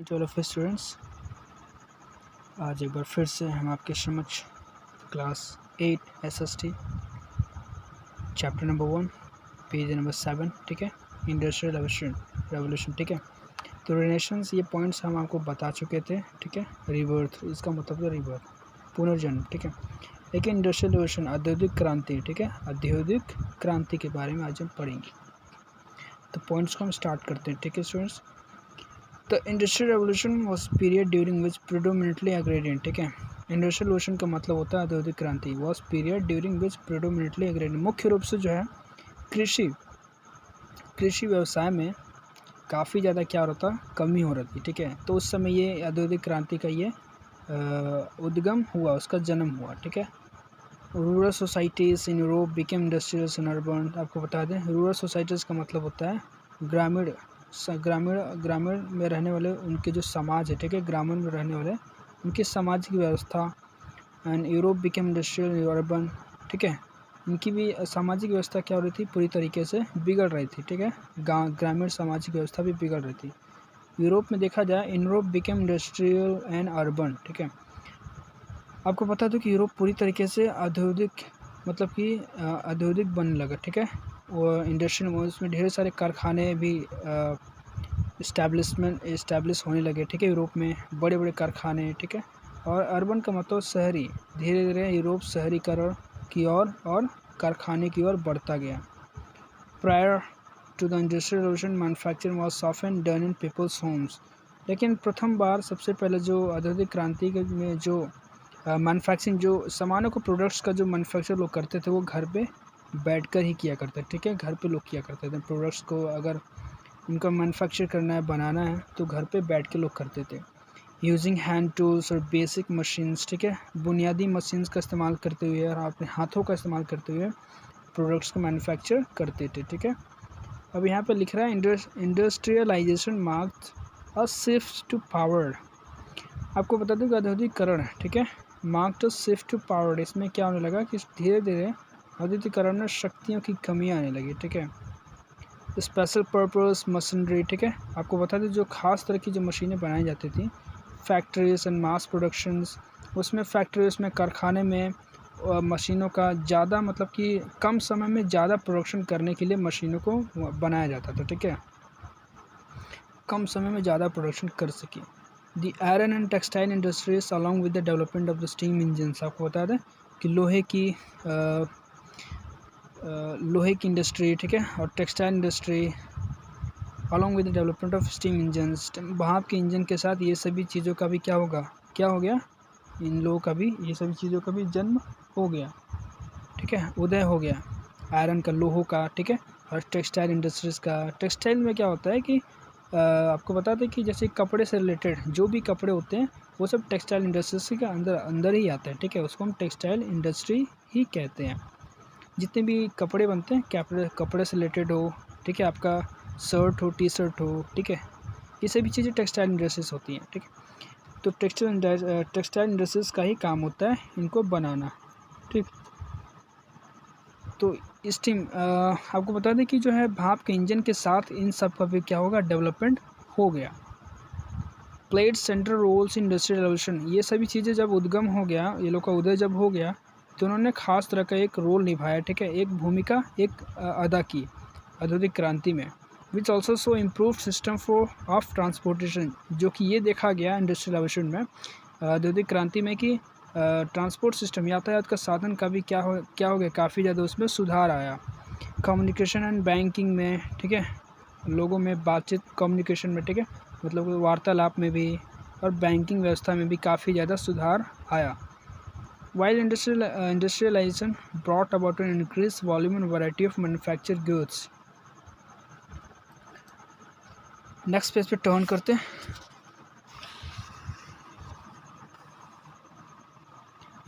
To all of students, आज एक बार फिर से हम आपके समक्ष class 8 SST chapter number 1 page number 7, ठीक है, इंडस्ट्रियल रेवोल्यूशन, ठीक है। तो रिलेशंस, ये पॉइंट्स हम आपको बता चुके थे, ठीक है। रिबर्थ, इसका मतलब है रिबर्थ, पुनर्जन्म, ठीक है। लेकिन इंडस्ट्रियल रेवोल्यूशन, औद्योगिक क्रांति, ठीक है, औद्योगिक क्रांति के बारे में आज हम पढ़ेंगे। तो पॉइंट्स को हम स्टार्ट करते हैं, ठीक है students. The industrial revolution was period during which predominantly agrarian, ठीक है। इंडस्ट्रियल रेवोल्यूशन का मतलब होता है औद्योगिक क्रांति। Was period during which predominantly agrarian, मुख्य रूप से जो है कृषि व्यवसाय में काफ़ी ज़्यादा क्या हो रहा था, कमी हो रही थी, ठीक है। तो उस समय ये औद्योगिक क्रांति का ये उद्गम हुआ, उसका जन्म हुआ, ठीक है। Rural societies in Europe became industrial and urban. आपको बता दें, रूरल सोसाइटीज़ का मतलब होता है ग्रामीण में रहने वाले उनके जो समाज है, ठीक है, ग्रामीण में रहने वाले उनकी सामाजिक व्यवस्था। And Europe became industrial urban, ठीक है। इनकी भी सामाजिक व्यवस्था क्या हो रही थी, पूरी तरीके से बिगड़ रही थी, ठीक है। ग्रामीण सामाजिक व्यवस्था भी बिगड़ रही थी। यूरोप में देखा जाए, in Europe became industrial and urban, ठीक है। आपको बता दूं कि यूरोप पूरी तरीके से औद्योगिक, मतलब कि औद्योगिक बनने लगा, ठीक है। और इंडस्ट्रियल, उसमें ढेर सारे कारखाने भी इस्टेब्लिश होने लगे, ठीक है। यूरोप में बड़े बड़े कारखाने, ठीक है। और अर्बन का मतलब शहरी, धीरे धीरे यूरोप शहरीकरण की ओर और कारखाने की ओर बढ़ता गया। Prior to the industrial revolution manufacturing was often done in people's homes. लेकिन प्रथम बार, सबसे पहले जो औद्योगिक क्रांति में जो मैन्युफैक्चरिंग, जो सामानों को, प्रोडक्ट्स का जो मैन्युफैक्चर लोग करते थे वो घर पे बैठकर ही किया करते थे, ठीक है। घर पे लोग किया करते थे प्रोडक्ट्स को, अगर उनका मैन्युफैक्चर करना है, बनाना है, तो घर पे बैठ के लोग करते थे। यूजिंग हैंड टूल्स और बेसिक मशीन्स, ठीक है, बुनियादी मशीन्स का इस्तेमाल करते हुए और अपने हाथों का इस्तेमाल करते हुए प्रोडक्ट्स को मैन्युफैक्चर करते थे, ठीक है। अब यहाँ पे लिख रहा है industrialization marked a shift to power. आपको बता दूँ कि औद्योगिकरण, ठीक है, marked to shift to power. इसमें क्या होने लगा कि धीरे धीरे औद्योगिकरण में शक्तियों की कमी आने लगी, ठीक है। स्पेशल पर्पस मशीनरी, ठीक है। आपको बता दें, जो खास तरह की जो मशीनें बनाई जाती थी, फैक्ट्रीज एंड मास प्रोडक्शंस, उसमें फैक्ट्रीज में, कारखाने में मशीनों का ज़्यादा, मतलब कि कम समय में ज़्यादा प्रोडक्शन करने के लिए मशीनों को बनाया जाता था, ठीक है, कम समय में ज़्यादा प्रोडक्शन कर सके। The iron and textile industries along with the development of the steam engines. आपको बता दें कि लोहे की इंडस्ट्री, ठीक है, और textile industry along with the development of steam engines, भाप के इंजन के साथ ये सभी चीज़ों का भी क्या हो गया, इन लोगों का भी, ये सभी चीज़ों का भी जन्म हो गया, ठीक है, उदय हो गया। आयरन का, लोहो का, ठीक है, और टेक्सटाइल इंडस्ट्रीज़ का। टेक्सटाइल में क्या होता है कि आपको बता दें कि जैसे कपड़े से रिलेटेड जो भी कपड़े होते हैं वो सब टेक्सटाइल इंडस्ट्रीज के अंदर ही आते हैं, ठीक है, उसको हम टेक्सटाइल इंडस्ट्री ही कहते हैं। जितने भी कपड़े बनते हैं, कपड़े से रिलेटेड हो, ठीक है, आपका शर्ट हो, टी शर्ट हो, ठीक है, ये सभी चीज़ें टेक्सटाइल इंडस्ट्रीज होती हैं, ठीक है। तो टेक्सटाइल इंडस्ट्रीज का ही काम होता है इनको बनाना, ठीक। तो स्टीम, आपको बता दें कि जो है भाप के इंजन के साथ इन सब का भी क्या होगा, डेवलपमेंट हो गया। Played central roles industrial revolution, ये सभी चीज़ें जब उद्गम हो गया, ये लोग का उदय जब हो गया, तो उन्होंने खास तरह का एक रोल निभाया, ठीक है, एक भूमिका अदा की औद्योगिक क्रांति में। Which also so improve system of transportation, जो कि ये देखा गया इंडस्ट्रियल रेवोल्यूशन में, औद्योगिक क्रांति में, कि ट्रांसपोर्ट सिस्टम, यातायात का साधन का भी क्या हो गया, काफ़ी ज़्यादा उसमें सुधार आया। कम्युनिकेशन एंड बैंकिंग में, ठीक है, लोगों में बातचीत, कम्युनिकेशन में, ठीक है, मतलब वार्तालाप में भी, और बैंकिंग व्यवस्था में भी काफ़ी ज़्यादा सुधार आया। While industrialization brought about an increase volume and variety of manufacture goods. Next page पे टर्न करते हैं।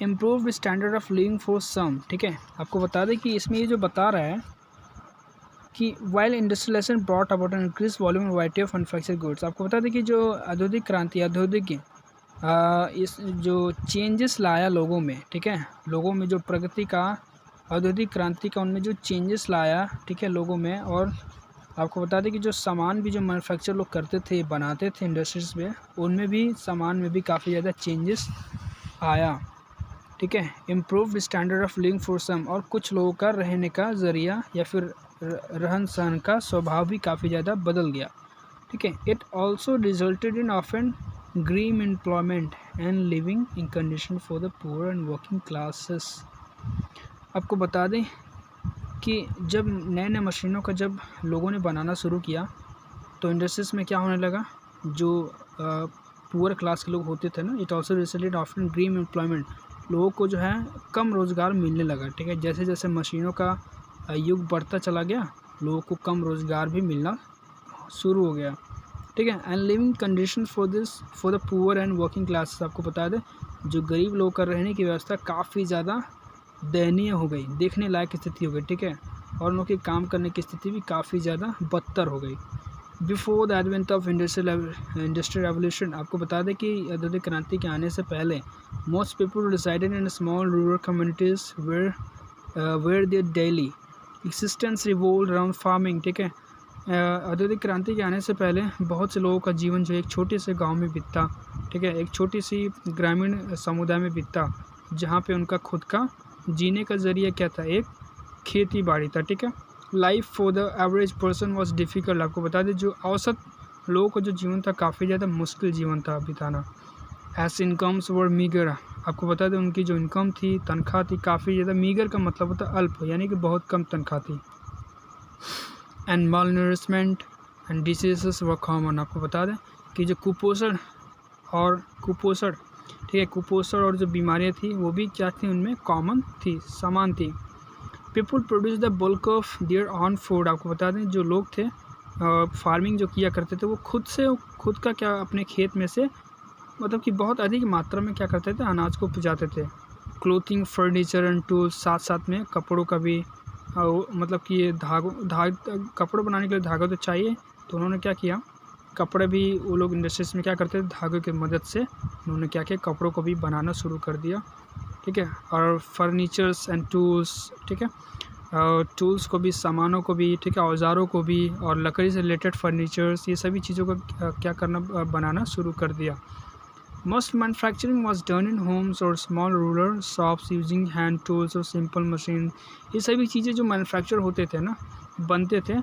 Improve standard of living for some, ठीक है। आपको बता दें कि इसमें ये जो बता रहा है कि while industrialization brought about an increase volume and variety of manufacture goods. आपको बता दें कि जो औद्योगिक क्रांति, इस जो चेंजेस लाया लोगों में, ठीक है, लोगों में जो प्रगति का, औद्योगिक क्रांति का, उनमें जो चेंजेस लाया, ठीक है, लोगों में, और आपको बता दें कि जो सामान भी जो मैन्युफैक्चर लोग करते थे, बनाते थे इंडस्ट्रीज़ में, उनमें भी सामान में भी काफ़ी ज़्यादा चेंजेस आया, ठीक है। Improve standard of living for some, और कुछ लोगों का रहने का ज़रिया या फिर रहन सहन का स्वभाव भी काफ़ी ज़्यादा बदल गया, ठीक है। It also resulted in often grim employment and living in condition for the poor and working classes. आपको बता दें कि जब नए नए मशीनों का जब लोगों ने बनाना शुरू किया तो इंडस्ट्रीज में क्या होने लगा, जो पुअर क्लास के लोग होते थे ना, it also resulted often grim employment, लोगों को जो है कम रोज़गार मिलने लगा, ठीक है। जैसे जैसे मशीनों का युग बढ़ता चला गया, लोगों को कम रोज़गार भी मिलना शुरू हो गया, ठीक है। And living condition for the poor and working classes, आपको बता दें जो गरीब लोगों का रहने की व्यवस्था काफ़ी ज़्यादा दयनीय हो गई, देखने लायक स्थिति हो गई, ठीक है। और उन लोगों की काम करने की स्थिति भी काफ़ी ज़्यादा बदतर हो गई। Before the advent of industrial revolution, आपको बता दें कि औद्योगिक क्रांति के आने से पहले most people resided in small rural communities where their daily existence revolve around farming, ठीक है। औद्योगिक क्रांति के आने से पहले बहुत से लोगों का जीवन जो एक छोटे से गांव में बीतता, ठीक है, एक छोटी सी ग्रामीण समुदाय में बीतता, जहां पे उनका खुद का जीने का ज़रिया क्या था, एक खेती बाड़ी था, ठीक है। Life for the average person was difficult, आपको बता दें जो औसत लोगों का जो जीवन था काफ़ी ज़्यादा मुश्किल जीवन था बिताना। एज इनकम्स वर मीगर, आपको बता दें उनकी जो इनकम थी, तनख्वाह थी, काफ़ी ज़्यादा, मीगर का मतलब होता है अल्प, यानी कि बहुत कम तनख्वाह थी। And malnourishment and diseases were common, आपको बता दें कि जो कुपोषण, ठीक है, कुपोषण और जो बीमारियाँ थी वो भी क्या थी, उनमें कॉमन थी, समान थी। People produce the bulk of their on food, आपको बता दें जो लोग थे फार्मिंग जो किया करते थे वो खुद का क्या अपने खेत में से मतलब कि बहुत अधिक मात्रा में क्या करते थे, अनाज को उपजाते थे। क्लोथिंग, फर्नीचर एंड टूल्स, साथ साथ में कपड़ों का भी मतलब कि ये कपड़ों बनाने के लिए धागा तो चाहिए, तो उन्होंने क्या किया, कपड़े भी वो लोग इंडस्ट्रीज में क्या करते थे, धागे की मदद से उन्होंने क्या किया, कपड़ों को भी बनाना शुरू कर दिया, ठीक है। और फर्नीचर्स एंड टूल्स, ठीक है, टूल्स को भी, सामानों को भी, ठीक है, औजारों को भी, और लकड़ी से रिलेटेड फर्नीचर्स, ये सभी चीज़ों का क्या करना, बनाना शुरू कर दिया। Most manufacturing was done in homes और small rural shops using hand tools और सिंपल मशीन। ये सभी चीज़ें जो मैन्युफैक्चर होते थे ना, बनते थे,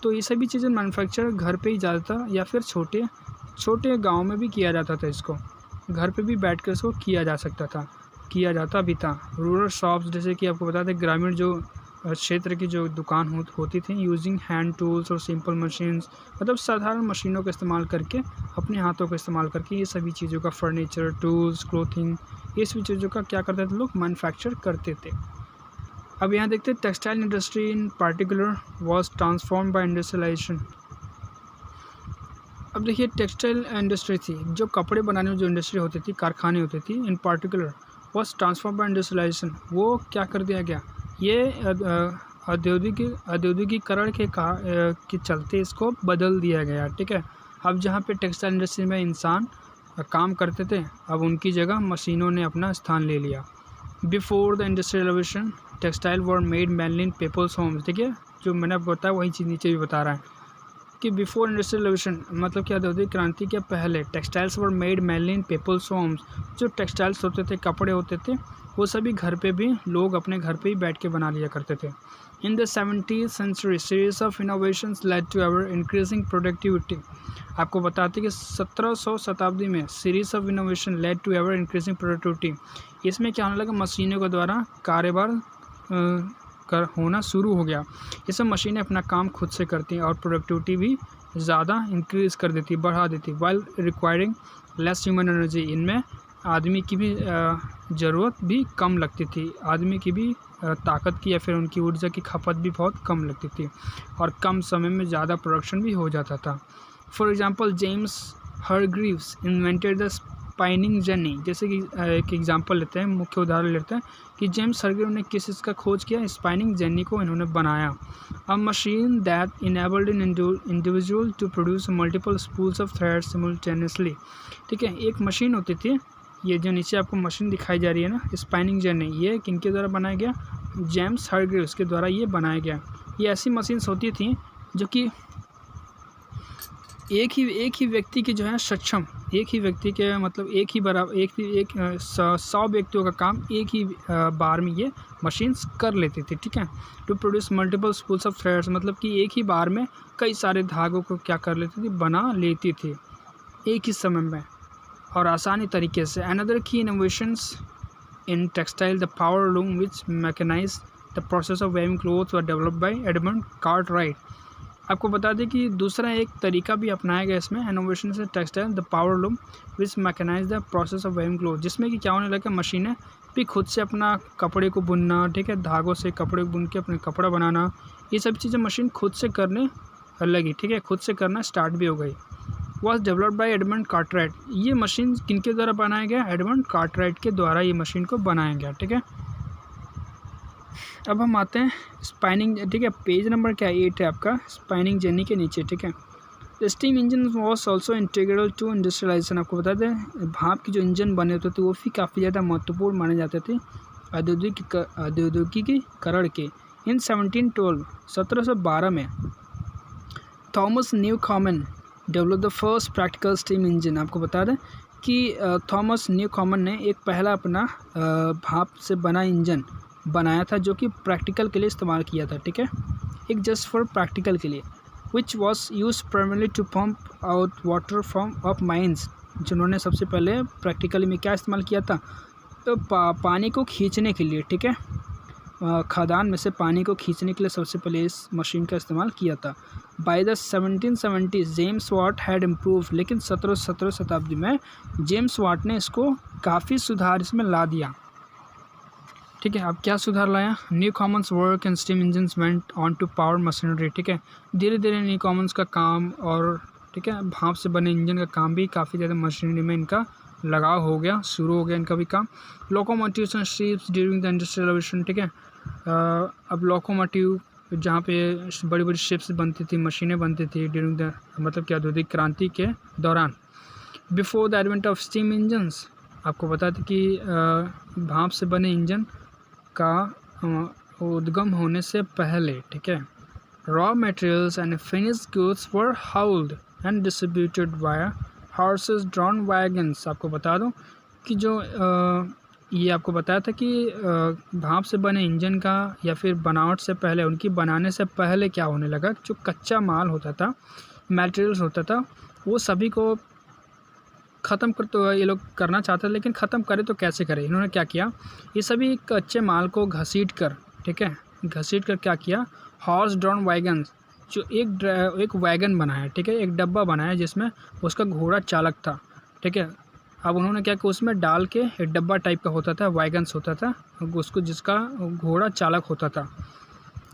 तो ये सभी चीज़ें मैन्युफैक्चर घर पे ही ज़्यादा था, या फिर छोटे छोटे गाँव में भी किया जाता था। इसको घर पे भी बैठ कर इसको किया जा सकता था, किया जाता भी था। रूरल शॉप्स, जैसे कि आपको बता दें ग्रामीण जो क्षेत्र की जो दुकान होती थी, यूजिंग हैंड टूल्स और सिंपल मशीन्स, मतलब साधारण मशीनों का इस्तेमाल करके, अपने हाथों का इस्तेमाल करके ये सभी चीज़ों का, फर्नीचर, टूल्स, क्लोथिंग, ये सभी चीज़ों का क्या करते थे लोग, मैन्युफैक्चर करते थे। अब यहाँ देखते हैं textile industry in particular was transform by industrialization. अब देखिए टेक्सटाइल इंडस्ट्री थी, जो कपड़े बनाने में जो इंडस्ट्री होती थी, कारखाने होते थी, in particular was transform by industrialization, वो क्या कर दिया गया, ये औद्योगिकीकरण के चलते इसको बदल दिया गया, ठीक है। अब जहाँ पे टेक्सटाइल इंडस्ट्री में इंसान काम करते थे, अब उनकी जगह मशीनों ने अपना स्थान ले लिया। Before the industrial revolution textile were made mainly in people's homes, ठीक है, जो मैंने आपको बताया वही चीज़ नीचे भी बता रहा है कि बिफोर इंडस्ट्रियल रेवोल्यूशन मतलब क्या, औद्योगिक क्रांति के पहले textiles were made mainly in people's homes, जो टेक्सटाइल्स होते थे, कपड़े होते थे, वो सभी घर पे भी लोग अपने घर पे ही बैठ के बना लिया करते थे। In the 17th century series of innovations led to ever increasing productivity, आपको बताते कि 1700 शताब्दी में series of innovation led to ever increasing productivity, इसमें क्या होने लगा, मशीनों के द्वारा कार्यभार होना शुरू हो गया। ये सब मशीनें अपना काम खुद से करती हैं और प्रोडक्टिविटी भी ज़्यादा इंक्रीज़ कर देती, बढ़ा देती, while requiring less human energy, इनमें आदमी की भी ज़रूरत भी कम लगती थी, आदमी की भी ताकत की या फिर उनकी ऊर्जा की खपत भी बहुत कम लगती थी, और कम समय में ज़्यादा प्रोडक्शन भी हो जाता था। For example James Hargreaves invented the spinning jenny, जैसे कि एक एग्जांपल लेते हैं, मुख्य उदाहरण लेते हैं कि जेम्स हरग्रीव ने किस चीज़ का खोज किया, स्पाइनिंग जेनी को इन्होंने बनाया। A machine that enabled an individual to produce multiple spools of thread simultaneously, ठीक है, एक मशीन होती थी, ये जो नीचे आपको मशीन दिखाई जा रही है ना, स्पाइनिंग जेनी, ये किनके द्वारा बनाया गया, जेम्स हरग्रीव्स के द्वारा ये बनाया गया। ये ऐसी मशीन्स होती थी जो कि एक ही व्यक्ति के जो है सक्षम, एक ही व्यक्ति के मतलब एक ही बराबर एक 100 व्यक्तियों का काम एक ही बार में ये मशीन्स कर लेती थी, ठीक है। To produce multiple spools of threads, मतलब कि एक ही बार में कई सारे धागों को क्या कर लेती थी, बना लेती थी एक ही समय में और आसानी तरीके से। Another key innovations in textile the power loom which mechanize the process of weaving cloth were developed by Edmund Cartwright. आपको बता दें कि दूसरा एक तरीका भी अपनाया गया इसमें, इनोवेशन से textile the power loom which mechanize the process of weaving cloth, जिसमें कि क्या होने लगा, मशीनें भी खुद से अपना कपड़े को बुनना, ठीक है, धागों से कपड़े को बुन के अपने कपड़ा बनाना, ये सब चीज़ें मशीन खुद से करने लगी, ठीक है, खुद से करना स्टार्ट भी हो गई। Was developed by Edmund Cartwright, ये मशीन किनके द्वारा बनाया गया, एडमंड कार्टराइट के द्वारा ये मशीन को बनाया गया, ठीक है। अब हम आते हैं स्पाइनिंग, ठीक है, पेज नंबर क्या 8 है आपका, स्पाइनिंग जर्नी के नीचे, ठीक है। Steam engine was also integral to industrialization, आपको बता दें भाप की जो इंजन बने होते थे वो भी काफ़ी ज़्यादा महत्वपूर्ण माने जाते थे औद्योगिकीकरण के। इन 1712 में Thomas Newcomen develop the first practical steam engine, आपको बता दें कि थॉमस न्यूकॉमन ने एक पहला अपना भाप से बना इंजन बनाया था जो कि प्रैक्टिकल के लिए इस्तेमाल किया था, ठीक है, एक जस्ट फॉर प्रैक्टिकल के लिए। Which was use primarily to pump out water from of mines, जिन्होंने सबसे पहले प्रैक्टिकली में क्या इस्तेमाल किया था, तो पानी को खींचने के लिए, ठीक है, खदान में से पानी को खींचने के लिए सबसे पहले इस मशीन का इस्तेमाल किया था। By the 1770 James Watt had improve, लेकिन 17 शताब्दी में जेम्स वाट ने इसको काफ़ी सुधार इसमें ला दिया, ठीक है। अब क्या सुधार लाया, Newcomen's work and steam engines went on to power machinery, ठीक है, धीरे धीरे न्यू कॉमन्स का काम और, ठीक है, भाप से बने इंजन का काम भी काफ़ी ज़्यादा मशीनरी में इनका लगाव हो गया, शुरू हो गया इनका भी काम। Locomotives and ships during the industrial revolution, ठीक है, अब लोकोमोटिव जहाँ पे बड़ी बड़ी शिप्स बनती थी, मशीनें बनती थी ड्यूरिंग द, मतलब कि औद्योगिक क्रांति के दौरान। Before the advent of steam engines, आपको बता दें कि भाप से बने इंजन का उद्गम होने से पहले, ठीक है, raw materials and finished goods were hauled and distributed via horses drawn wagons. आपको बता दूं कि जो ये आपको बताया था कि भाप से बने इंजन का या फिर बनावट से पहले, उनकी बनाने से पहले क्या होने लगा, जो कच्चा माल होता था, मटेरियल्स होता था, वो सभी को ख़त्म कर, तो ये लोग करना चाहते थे, लेकिन ख़त्म करे तो कैसे करें। इन्होंने क्या किया, ये सभी कच्चे माल को घसीट कर, ठीक है, घसीट कर क्या किया, हॉर्स ड्रॉन वैगन, जो एक वैगन बनाया, ठीक है, एक डब्बा बनाया जिसमें उसका घोड़ा चालक था, ठीक है। अब उन्होंने क्या किया, उसमें डाल के, एक डब्बा टाइप का होता था, वैगन्स होता था उसको, जिसका घोड़ा चालक होता था,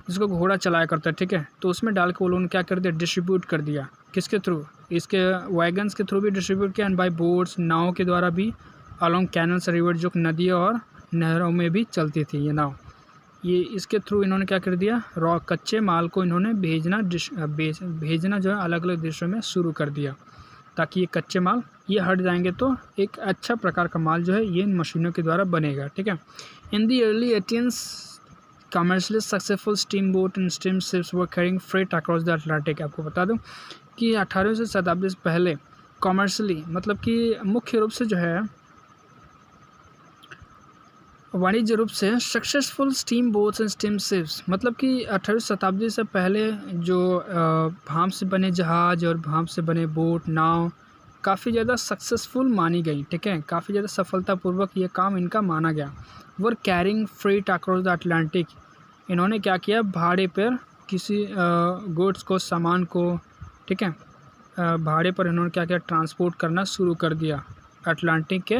जिसको घोड़ा चलाया करता है, ठीक है, तो उसमें डाल के वो लोगों ने क्या कर दिया, डिस्ट्रीब्यूट कर दिया, किसके थ्रू, इसके वैगन्स के थ्रू भी डिस्ट्रीब्यूट किया, एंड बाय बोट्स, नाव के द्वारा भी, अलॉन्ग कैनल्स रिवर, जो नदियों और नहरों में भी चलती थी ये नाव, ये इसके थ्रू इन्होंने क्या कर दिया, रॉ कच्चे माल को इन्होंने भेजना जो है अलग अलग देशों में शुरू कर दिया, ताकि ये कच्चे माल ये हट जाएंगे तो एक अच्छा प्रकार का माल जो है ये इन मशीनों के द्वारा बनेगा, ठीक है। In the early 18th commercially successful steam boat and steam ships were carrying freight across the Atlantic. आपको बता दूं कि 18वीं शताब्दी से पहले कॉमर्शली, मतलब कि मुख्य रूप से जो है वाणिज्य रूप से successful steam boats and steam ships, मतलब कि 18वीं शताब्दी से पहले जो भाप से बने जहाज और भाप से बने बोट, नाव काफ़ी ज़्यादा सक्सेसफुल मानी गई, ठीक है, काफ़ी ज़्यादा सफलतापूर्वक ये काम इनका माना गया। वर carrying freight across the Atlantic, इन्होंने क्या किया, भाड़े पर किसी गुड्स को, सामान को, ठीक है, भाड़े पर इन्होंने क्या किया, ट्रांसपोर्ट करना शुरू कर दिया अटलांटिक के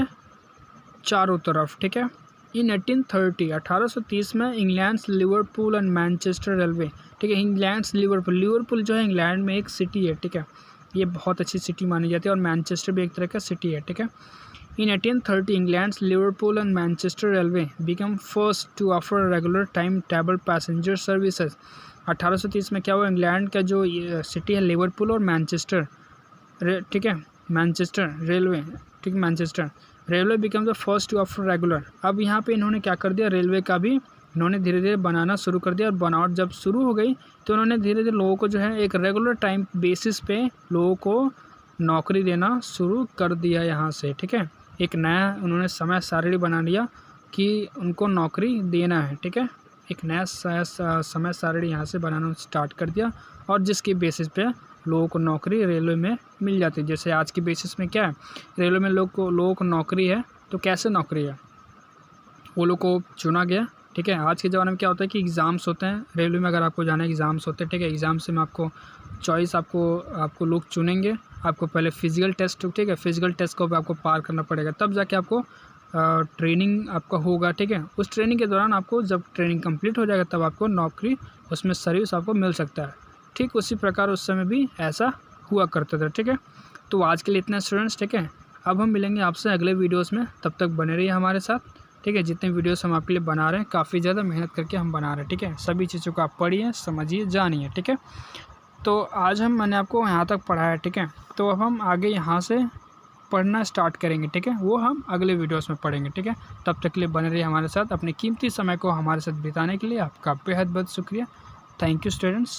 चारों तरफ, ठीक है। इन 1830 में England Liverpool and Manchester railway, ठीक है, इंग्लैंड लिवरपूल जो है इंग्लैंड में एक सिटी है, ठीक है, ये बहुत अच्छी सिटी मानी जाती है, और मैनचेस्टर भी एक तरह का सिटी है, ठीक है। In 1830 England Liverpool and Manchester railway become first to offer regular time table passenger services. 1830 में क्या हुआ, इंग्लैंड का जो सिटी है लिवरपूल और मैनचेस्टर, ठीक है, मैनचेस्टर रेलवे, ठीक, Manchester railway become the first to offer regular. अब यहाँ पे इन्होंने क्या कर दिया, रेलवे का भी इन्होंने धीरे धीरे बनाना शुरू कर दिया और बनावट जब शुरू हो गई तो उन्होंने धीरे धीरे लोगों को जो है एक रेगुलर टाइम बेसिस पे लोगों को नौकरी देना शुरू कर दिया यहाँ से, ठीक है। एक नया उन्होंने समय सारणी बना लिया कि उनको नौकरी देना है, ठीक है। एक नया समय सारणी यहाँ से बनाना स्टार्ट कर दिया और जिसके बेसिस पे लोगों को नौकरी रेलवे में मिल जाती है। जैसे आज के बेसिस में क्या है, रेलवे में लोगों को नौकरी है, तो कैसे नौकरी है, वो लोग को चुना गया, ठीक है। आज के ज़माने में क्या होता है कि एग्ज़ाम्स होते हैं रेलवे में, अगर आपको जाना है एग्ज़ाम्स होते हैं, ठीक है। एग्ज़ाम से में आपको चॉइस आपको लोग चुनेंगे। आपको पहले फिजिकल टेस्ट, ठीक है, फिजिकल टेस्ट को भी आपको पार करना पड़ेगा, तब जाके आपको ट्रेनिंग आपका होगा, ठीक है। उस ट्रेनिंग के दौरान आपको जब ट्रेनिंग कंप्लीट हो जाएगा तब आपको नौकरी उसमें सर्विस आपको मिल सकता है। ठीक उसी प्रकार उस समय भी ऐसा हुआ करता था, ठीक है। तो आज के लिए इतना स्टूडेंट्स, ठीक है। अब हम मिलेंगे आपसे अगले वीडियोस में, तब तक बने रहिए हमारे साथ, ठीक है। जितने वीडियोस हम आपके लिए बना रहे हैं काफ़ी ज़्यादा मेहनत करके हम बना रहे हैं, ठीक है। सभी चीज़ों को आप पढ़िए, समझिए, जानिए, ठीक है। तो आज मैंने आपको यहाँ तक पढ़ाया, ठीक है। तो अब हम आगे यहाँ से पढ़ना स्टार्ट करेंगे, ठीक है। वो हम अगले वीडियोस में पढ़ेंगे, ठीक है। तब तक के लिए बने रहिए हमारे साथ। अपने कीमती समय को हमारे साथ बिताने के लिए आपका बेहद शुक्रिया। Thank you students.